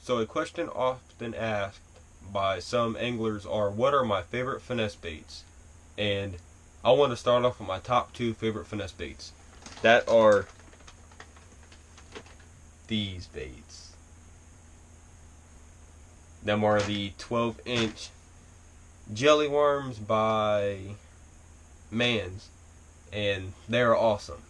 So a question often asked by some anglers are, what are my favorite finesse baits? And I want to start off with my top 2 favorite finesse baits. That are these baits. Them are the 12-inch jelly worms by Mans, and they're awesome.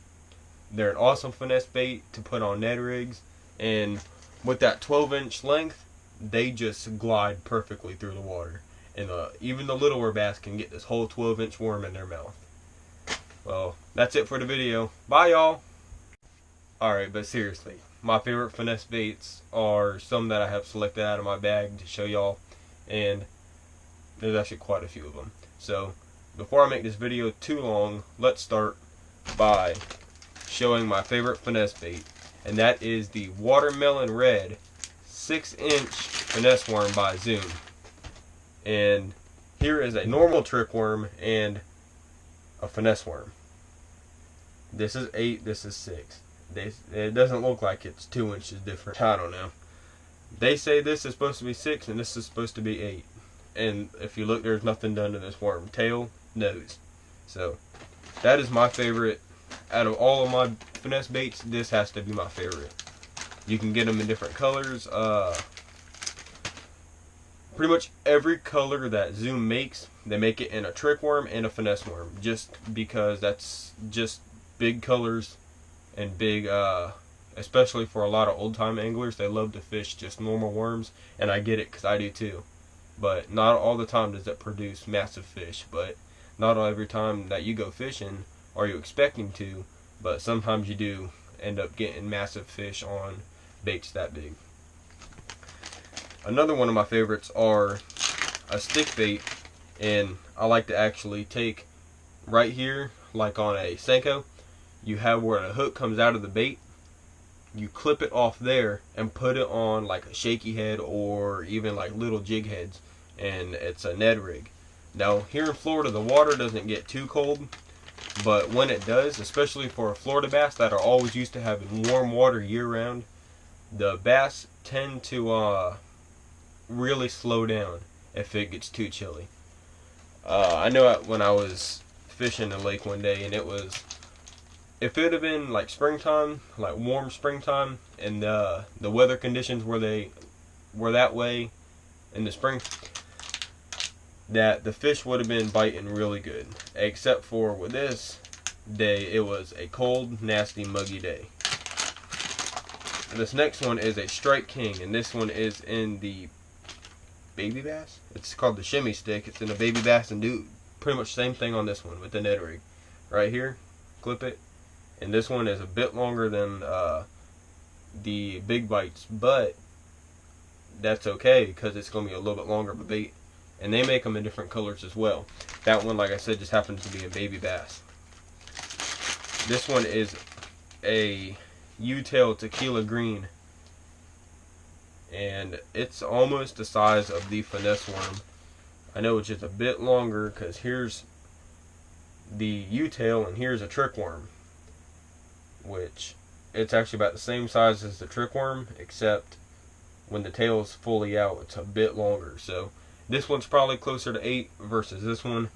They're an awesome finesse bait to put on Ned rigs, and with that 12-inch length, they just glide perfectly through the water. And even the littler bass can get this whole 12-inch worm in their mouth. Well, that's it for the video. Bye, y'all. Alright, but seriously, my favorite finesse baits are some that I have selected out of my bag to show y'all, and there's actually quite a few of them. So, before I make this video too long, let's start by showing my favorite finesse bait, and that is the Watermelon Red 6-inch finesse worm by Zoom. And here is a normal trick worm and a finesse worm. This is 8, this is 6. It doesn't look like it's 2 inches different. I don't know. They say this is supposed to be 6 and this is supposed to be 8. And if you look, there's nothing done to this worm. Tail, nose. So that is my favorite. Out of all of my finesse baits, this has to be my favorite. You can get them in different colors. Pretty much every color that Zoom makes, they make it in a trick worm and a finesse worm. Just because that's just big colors and big, especially for a lot of old time anglers, they love to fish just normal worms. And I get it, because I do too. But not all the time does it produce massive fish. But not every time that you go fishing are you expecting to, but sometimes you do end up getting massive fish on baits that big. Another one of my favorites are a stick bait, and I like to actually take right here, like on a Senko, you have where the hook comes out of the bait, you clip it off there and put it on like a shaky head or even like little jig heads, and it's a Ned rig. Now here in Florida the water doesn't get too cold, but when it does, especially for Florida bass that are always used to having warm water year round, the bass tend to really slow down if it gets too chilly. I know when I was fishing the lake one day, and if it had been like springtime, like warm springtime, and the weather conditions were that way in the spring, that the fish would have been biting really good. Except for with this day, it was a cold, nasty, muggy day. This next one is a Strike King, and this one is in the baby bass. It's called the shimmy stick. It's in a baby bass, and do pretty much the same thing on this one with the Ned rig. Right here, clip it, and this one is a bit longer than the big bites, but that's okay because it's going to be a little bit longer of a bait. And they make them in different colors as well. That one, like I said, just happens to be a baby bass. This one is a U-tail tequila green, and it's almost the size of the finesse worm. I know it's just a bit longer because here's the U-tail and here's a trick worm, which it's actually about the same size as the trick worm, except when the tail is fully out, it's a bit longer. So this one's probably closer to 8 versus this one.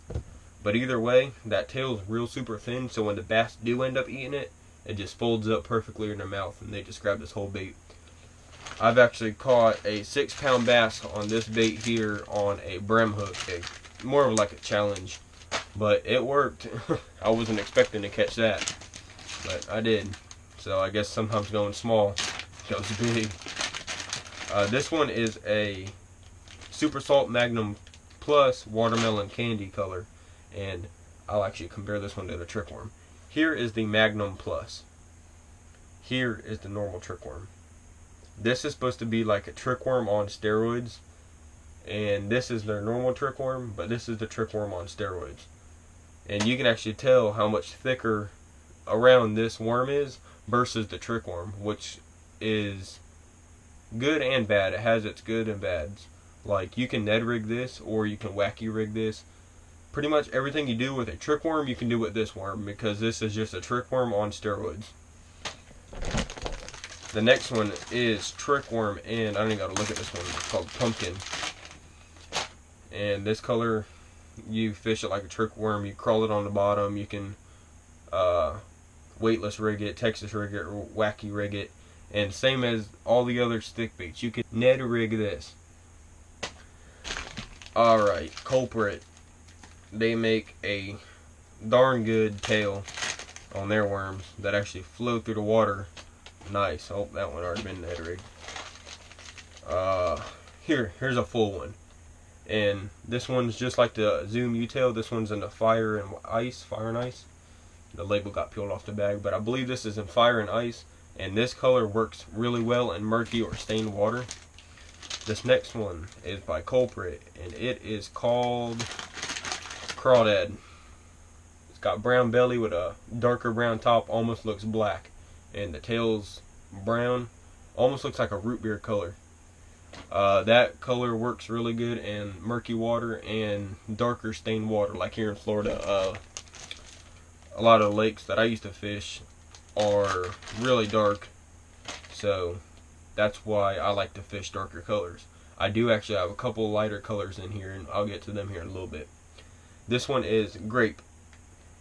But either way, that tail is real super thin, so when the bass do end up eating it, it just folds up perfectly in their mouth, and they just grab this whole bait. I've actually caught a 6-pound bass on this bait here on a brim hook. More of like a challenge, but it worked. I wasn't expecting to catch that, but I did. So I guess sometimes going small goes big. This one is a Super Salt Magnum Plus Watermelon Candy color, and I'll actually compare this one to the trick worm. Here is the Magnum Plus. Here is the normal trick worm. This is supposed to be like a trick worm on steroids, and this is their normal trick worm, but this is the trick worm on steroids. And you can actually tell how much thicker around this worm is versus the trick worm, which is good and bad. It has its good and bads. Like, you can Ned rig this, or you can wacky rig this. Pretty much everything you do with a trick worm, you can do with this worm, because this is just a trick worm on steroids. The next one is trickworm, and I don't even gotta look at this one. It's called pumpkin. And this color, you fish it like a trickworm. You crawl it on the bottom. You can weightless rig it, Texas rig it, or wacky rig it. And same as all the other stick baits, you can Ned rig this. Alright, Culprit. They make a darn good tail on their worms that actually flow through the water. Nice. Oh, that one already been Ned rigged. Here's a full one. And this one's just like the Zoom U-tail. This one's in the fire and ice. The label got peeled off the bag, but I believe this is in fire and ice. And this color works really well in murky or stained water. This next one is by Culprit, and it is called Crawdad. It's got brown belly with a darker brown top, almost looks black. And the tail's brown, almost looks like a root beer color. That color works really good in murky water and darker stained water, like here in Florida. A lot of lakes that I used to fish are really dark, so that's why I like to fish darker colors. I do actually have a couple lighter colors in here, and I'll get to them here in a little bit. This one is grape.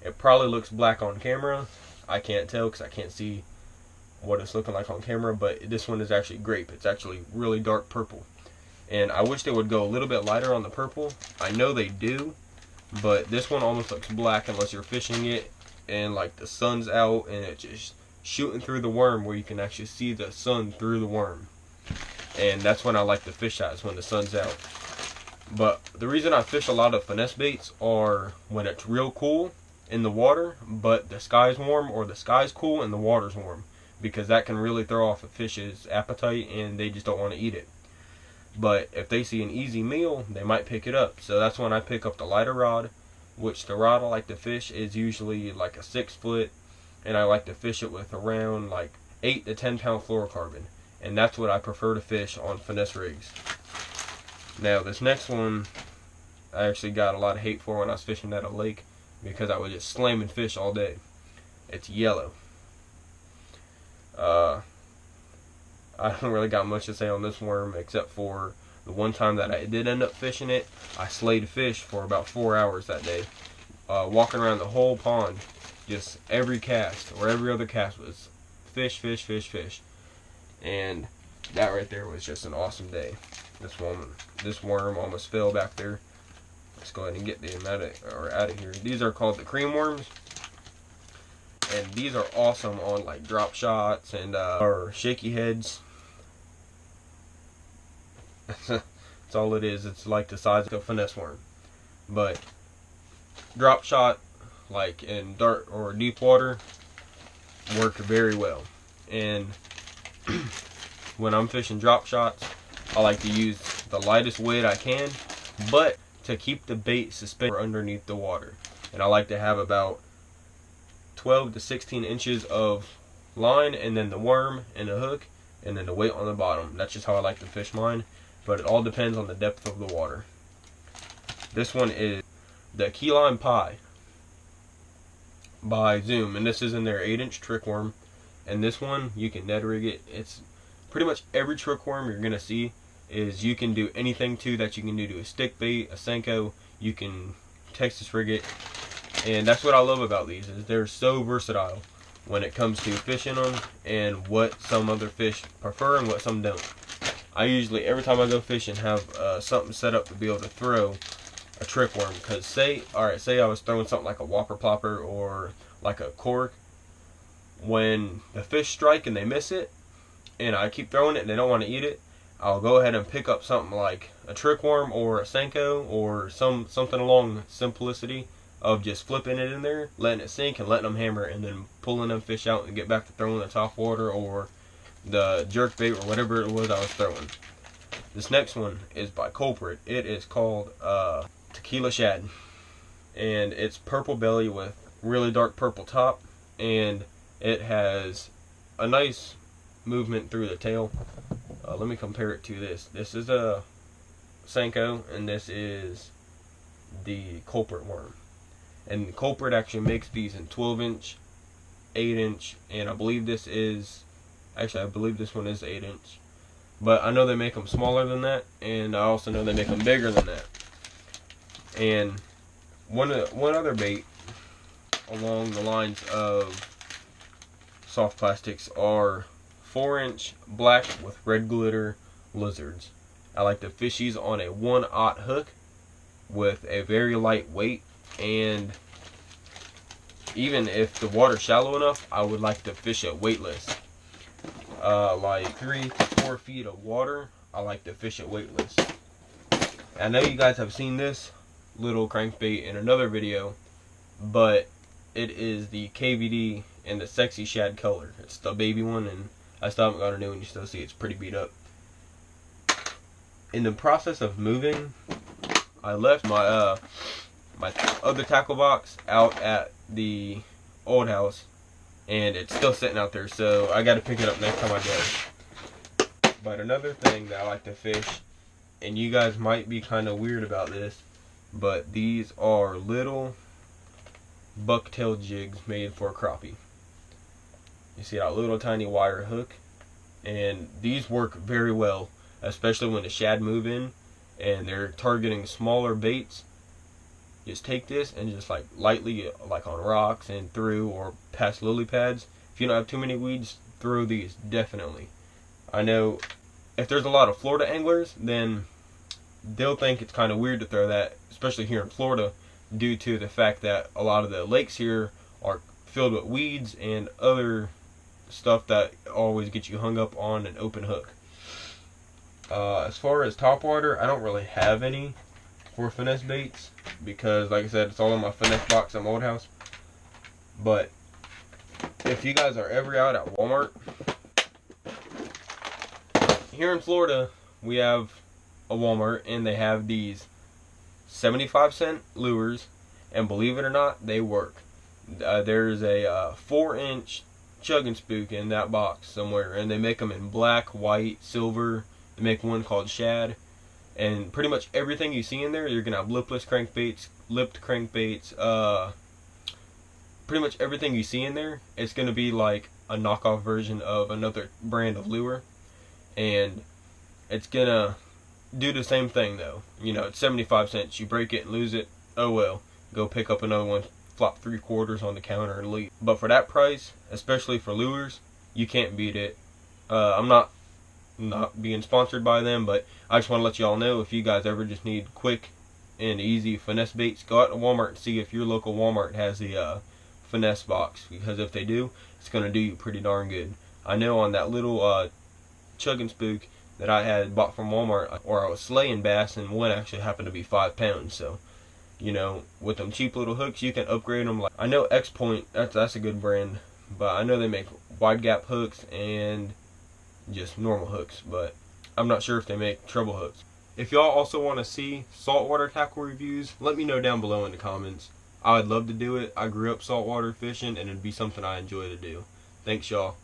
It probably looks black on camera. I can't tell because I can't see what it's looking like on camera, but this one is actually grape. It's actually really dark purple, and I wish they would go a little bit lighter on the purple. I know they do, but this one almost looks black unless you're fishing it and like the sun's out and it's just shooting through the worm where you can actually see the sun through the worm. And that's when I like to fish at, is when the sun's out. But the reason I fish a lot of finesse baits are when it's real cool in the water, but the sky's warm, or the sky's cool and the water's warm, because that can really throw off a fish's appetite and they just don't want to eat it. But if they see an easy meal, they might pick it up. So that's when I pick up the lighter rod, which the rod I like to fish is usually like a 6 foot, and I like to fish it with around like 8 to 10 pound fluorocarbon, and that's what I prefer to fish on finesse rigs. Now this next one I actually got a lot of hate for when I was fishing at a lake, because I was just slamming fish all day. It's yellow. I don't really got much to say on this worm, except for the one time that I did end up fishing it. I slayed fish for about 4 hours that day, walking around the whole pond. Just every cast or every other cast was fish, fish, fish, fish. And that right there was just an awesome day. This worm almost fell back there. Let's go ahead and get them out of here. These are called the cream worms, and these are awesome on like drop shots and or shaky heads. That's all it is. It's like the size of a finesse worm, but drop shot, like in dark or deep water, work very well. And when I'm fishing drop shots, I like to use the lightest weight I can, but to keep the bait suspended underneath the water. And I like to have about 12 to 16 inches of line, and then the worm and the hook, and then the weight on the bottom. That's just how I like to fish mine, but it all depends on the depth of the water. This one is the Key Lime Pie by Zoom, and this is in their 8-inch trick worm. And this one, you can Ned rig it. It's pretty much every trick worm you're gonna see is you can do anything to that. You can do to a stick bait, a Senko, you can Texas rig it. And that's what I love about these, is they're so versatile when it comes to fishing them and what some other fish prefer and what some don't. I usually, every time I go fishing, have something set up to be able to throw a trick worm. Because say I was throwing something like a whopper plopper or like a cork, when the fish strike and they miss it, and I keep throwing it and they don't want to eat it, I'll go ahead and pick up something like a trick worm or a Senko or something along simplicity of just flipping it in there, letting it sink and letting them hammer, and then pulling them fish out and get back to throwing the top water or the jerk bait or whatever it was I was throwing. This next one is by Culprit. It is called Tequila Shad, and it's purple belly with really dark purple top, and it has a nice movement through the tail. Let me compare it to this. This is a Senko, and this is the Culprit worm. And Culprit actually makes these in 12-inch, 8-inch, and I believe this is Actually, I believe this one is 8-inch. But I know they make them smaller than that, and I also know they make them bigger than that. And one other bait along the lines of soft plastics are 4-inch black with red glitter lizards. I like to fish these on a 1/0 hook with a very light weight, and even if the water's shallow enough, I would like to fish it weightless. Like 3 to 4 feet of water, I like to fish it weightless. I know you guys have seen this little crankbait in another video, but it is the KVD in the sexy shad color. It's the baby one, and I still haven't got a new one. You still see it's pretty beat up. In the process of moving, I left my my other tackle box out at the old house, and it's still sitting out there, so I got to pick it up next time I go. But another thing that I like to fish, and you guys might be kind of weird about this, but these are little bucktail jigs made for crappie. You see that little tiny wire hook, and these work very well, especially when the shad move in and they're targeting smaller baits. Just take this and just like lightly, like on rocks and through or past lily pads. If you don't have too many weeds, throw these definitely. I know if there's a lot of Florida anglers, then they'll think it's kind of weird to throw that, especially here in Florida, due to the fact that a lot of the lakes here are filled with weeds and other stuff that always gets you hung up on an open hook. As far as topwater, I don't really have any for finesse baits because, like I said, it's all in my finesse box at my old house. But if you guys are ever out at Walmart, here in Florida, we have a Walmart, and they have these 75-cent lures, and believe it or not, they work. There's a 4-inch chugging spook in that box somewhere, and they make them in black, white, silver. They make one called shad, and pretty much everything you see in there, you're gonna have lipless crankbaits, lipped crankbaits, pretty much everything you see in there, it's gonna be like a knockoff version of another brand of lure, and it's gonna do the same thing though. You know, it's 75 cents. You break it and lose it, oh well. Go pick up another one, flop 3/4 on the counter and leave. But for that price, especially for lures, you can't beat it. I'm not being sponsored by them, but I just want to let y'all know, if you guys ever just need quick and easy finesse baits, go out to Walmart and see if your local Walmart has the finesse box, because if they do, it's going to do you pretty darn good. I know on that little chugging spook that I had bought from Walmart, or I was slaying bass, and one actually happened to be 5 pounds. So, you know, with them cheap little hooks, you can upgrade them. Like I know X Point, that's a good brand, but I know they make wide gap hooks and just normal hooks, but I'm not sure if they make treble hooks. If y'all also want to see saltwater tackle reviews, let me know down below in the comments. I would love to do it. I grew up saltwater fishing, and it'd be something I enjoy to do. Thanks, y'all.